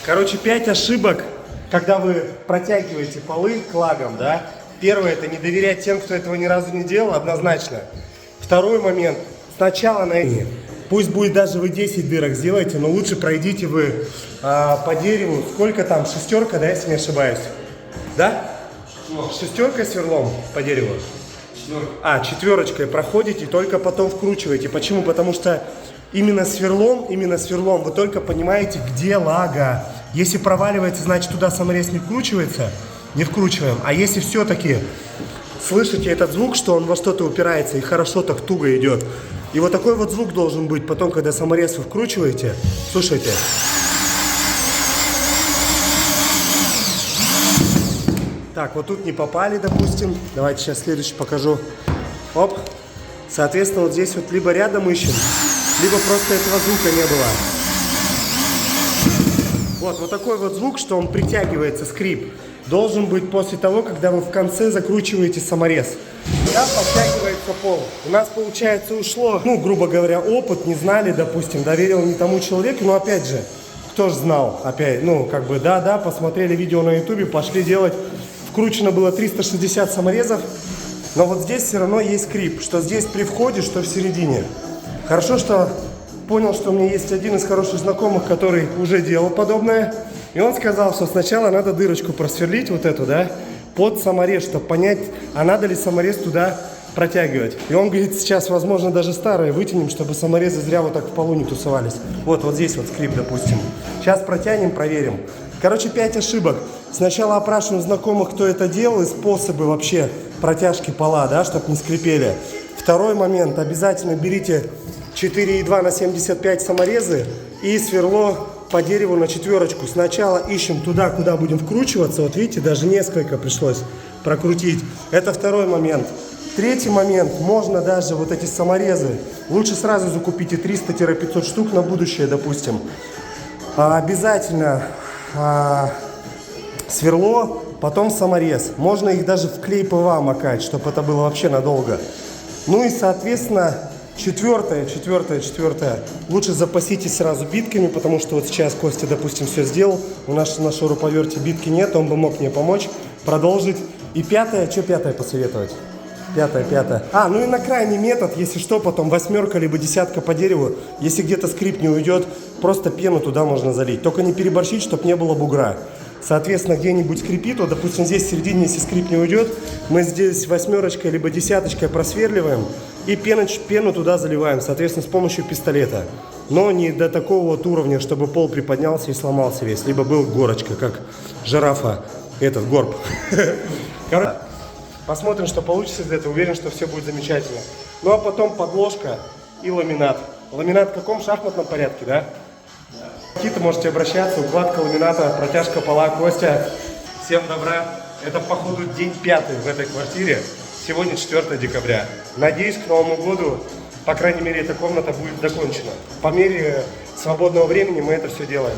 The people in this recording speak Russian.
Короче, 5 ошибок, когда вы протягиваете полы к лагам, да. Первое, это не доверять тем, кто этого ни разу не делал, однозначно. Второй момент, сначала найдите. Пусть будет даже вы 10 дырок сделаете, но лучше пройдите вы по дереву. Сколько там? Шестерка, да, если не ошибаюсь? Да? Шестеркой сверлом по дереву? Четверочкой проходите, только потом вкручиваете. Почему? Потому что именно сверлом вы только понимаете, где лага. Если проваливается, значит туда саморез не вкручивается, не вкручиваем. А если все-таки слышите этот звук, что он во что-то упирается и хорошо так туго идет, и вот такой вот звук должен быть потом, когда саморез вы вкручиваете, слушайте. Так, вот тут не попали, допустим. Давайте сейчас следующий покажу. Оп. Соответственно, вот здесь вот либо рядом ищем, либо просто этого звука не было. Вот такой вот звук, что он притягивается, скрип, должен быть после того, когда вы в конце закручиваете саморез. Да, подтягивается пол. У нас, получается, ушло, грубо говоря, опыт, не знали, допустим, доверил не тому человеку, но опять же, кто ж знал, опять, посмотрели видео на ютубе, пошли делать. Вкручено было 360 саморезов, но вот здесь все равно есть скрип, что здесь при входе, что в середине. Хорошо, что понял, что у меня есть один из хороших знакомых, который уже делал подобное, и он сказал, что сначала надо дырочку просверлить вот эту, да, под саморез, чтобы понять, а надо ли саморез туда протягивать. И он говорит, сейчас, возможно, даже старые вытянем, чтобы саморезы зря вот так в полу не тусовались. Вот здесь вот скрип, допустим. Сейчас протянем, проверим. Короче, 5 ошибок. Сначала опрашиваем знакомых, кто это делал, и способы вообще протяжки пола, да, чтобы не скрипели. Второй момент. Обязательно берите 4,2 на 75 саморезы и сверло по дереву на четверочку. Сначала ищем туда, куда будем вкручиваться. Вот видите, даже несколько пришлось прокрутить. Это второй момент. Третий момент. Можно даже вот эти саморезы. Лучше сразу закупите 300-500 штук на будущее, допустим. Обязательно сверло, потом саморез. Можно их даже в клей ПВА макать, чтобы это было вообще надолго. Ну и, соответственно, четвертое. Лучше запаситесь сразу битками, потому что вот сейчас Костя, допустим, все сделал. У нас на шуруповерте битки нет, он бы мог мне помочь продолжить. И пятое, что пятое посоветовать? Пятое. Ну и на крайний метод, если что, потом 8 либо 10 по дереву. Если где-то скрип не уйдет, просто пену туда можно залить. Только не переборщить, чтобы не было бугра. Соответственно, где-нибудь скрипит, вот, допустим, здесь в середине, если скрип не уйдет, мы здесь 8 либо 10 просверливаем и пену туда заливаем, соответственно, с помощью пистолета. Но не до такого вот уровня, чтобы пол приподнялся и сломался весь, либо был горочка, как жирафа, горб. Посмотрим, что получится из этого. Уверен, что все будет замечательно. Ну а потом подложка и ламинат. Ламинат в каком? Шахматном порядке, да? Какие-то можете обращаться. Укладка ламината, протяжка пола. Костя, всем добра. Это, походу, день 5 в этой квартире. Сегодня 4 декабря. Надеюсь, к Новому году, по крайней мере, эта комната будет закончена. По мере свободного времени мы это все делаем.